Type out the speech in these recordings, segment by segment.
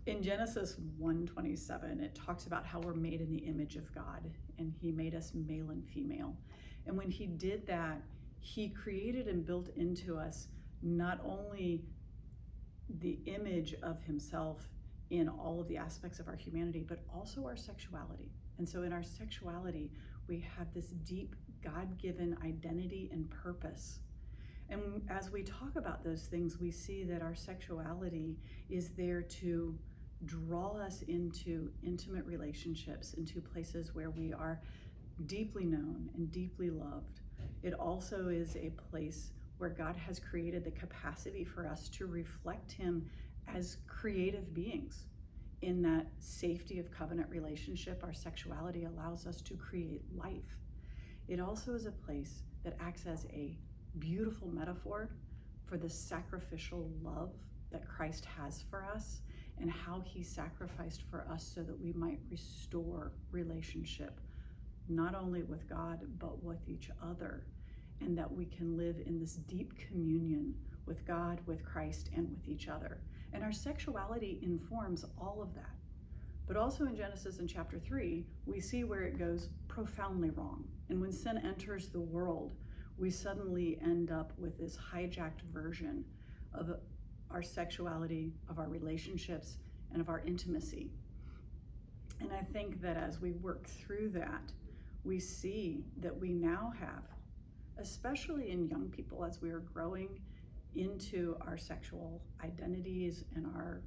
In Genesis 1:27, it talks about how we're made in the image of God, and he made us male and female. And when he did that, he created and built into us not only the image of himself in all of the aspects of our humanity, but also our sexuality. And so in our sexuality, we have this deep God-given identity and purpose. And as we talk about those things, we see that our sexuality is there to draw us into intimate relationships, into places where we are deeply known and deeply loved. It also is a place where God has created the capacity for us to reflect him as creative beings. In that safety of covenant relationship, our sexuality allows us to create life. It also is a place that acts as a beautiful metaphor for the sacrificial love that Christ has for us and how he sacrificed for us so that we might restore relationship, not only with God, but with each other, and that we can live in this deep communion with God, with Christ, and with each other. And our sexuality informs all of that. But also in Genesis in chapter 3, we see where it goes profoundly wrong. And when sin enters the world, we suddenly end up with this hijacked version of our sexuality, of our relationships, and of our intimacy. And I think that as we work through that, we see that we now have, especially in young people, as we are growing into our sexual identities and our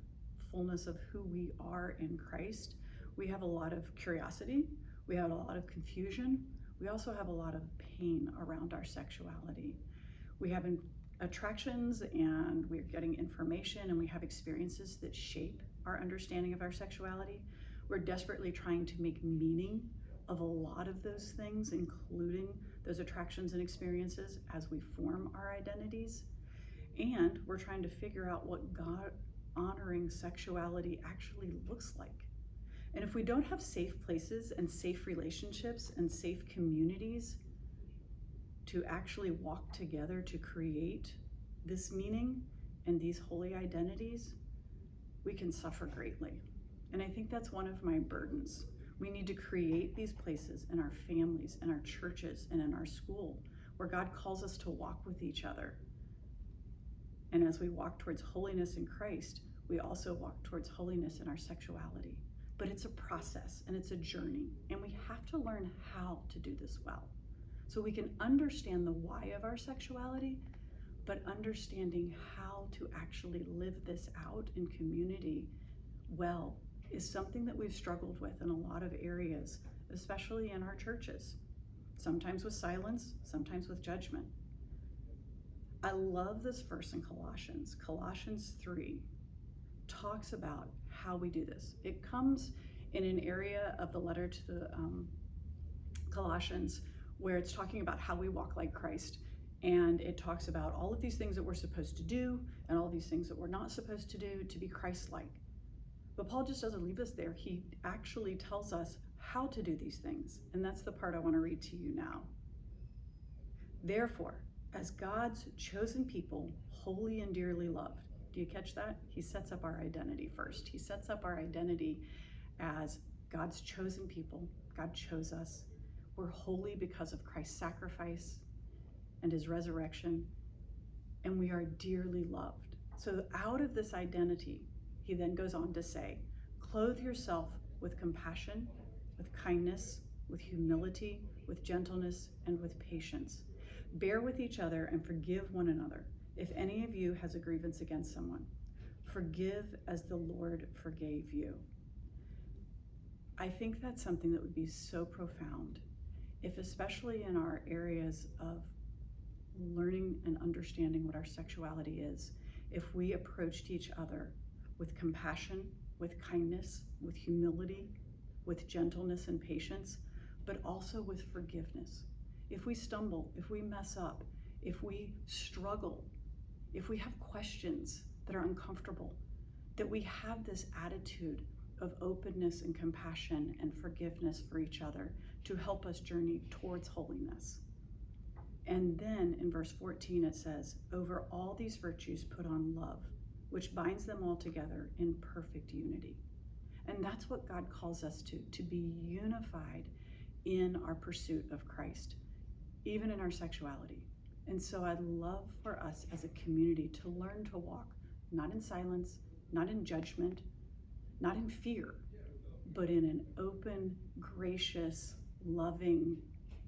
fullness of who we are in Christ, we have a lot of curiosity, we have a lot of confusion, we also have a lot of pain around our sexuality. We have attractions and we're getting information and we have experiences that shape our understanding of our sexuality. We're desperately trying to make meaning of a lot of those things, including those attractions and experiences as we form our identities. And we're trying to figure out what God-honoring sexuality actually looks like. And if we don't have safe places and safe relationships and safe communities to actually walk together to create this meaning and these holy identities, we can suffer greatly. And I think that's one of my burdens. We need to create these places in our families, in our churches, and in our school where God calls us to walk with each other. And as we walk towards holiness in Christ, we also walk towards holiness in our sexuality. But it's a process and it's a journey, and we have to learn how to do this well. So we can understand the why of our sexuality, but understanding how to actually live this out in community well is something that we've struggled with in a lot of areas, especially in our churches. Sometimes with silence, sometimes with judgment. I love this verse in Colossians. Colossians 3 talks about how we do this. It comes in an area of the letter to the Colossians where it's talking about how we walk like Christ. And it talks about all of these things that we're supposed to do and all these things that we're not supposed to do to be Christ-like. But Paul just doesn't leave us there. He actually tells us how to do these things. And that's the part I want to read to you now. Therefore, as God's chosen people, holy and dearly loved. Do you catch that? He sets up our identity first. He sets up our identity as God's chosen people. God chose us. We're holy because of Christ's sacrifice and his resurrection. And we are dearly loved. So out of this identity, he then goes on to say, clothe yourself with compassion, with kindness, with humility, with gentleness, and with patience. Bear with each other and forgive one another. If any of you has a grievance against someone, forgive as the Lord forgave you. I think that's something that would be so profound if, especially in our areas of learning and understanding what our sexuality is, if we approached each other with compassion, with kindness, with humility, with gentleness and patience, but also with forgiveness. If we stumble, if we mess up, if we struggle, if we have questions that are uncomfortable, that we have this attitude of openness and compassion and forgiveness for each other to help us journey towards holiness. And then in verse 14 it says, over all these virtues put on love, which binds them all together in perfect unity. And that's what God calls us to be unified in our pursuit of Christ, even in our sexuality. And so I'd love for us as a community to learn to walk, not in silence, not in judgment, not in fear, but in an open, gracious, loving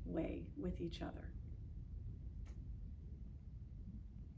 way with each other.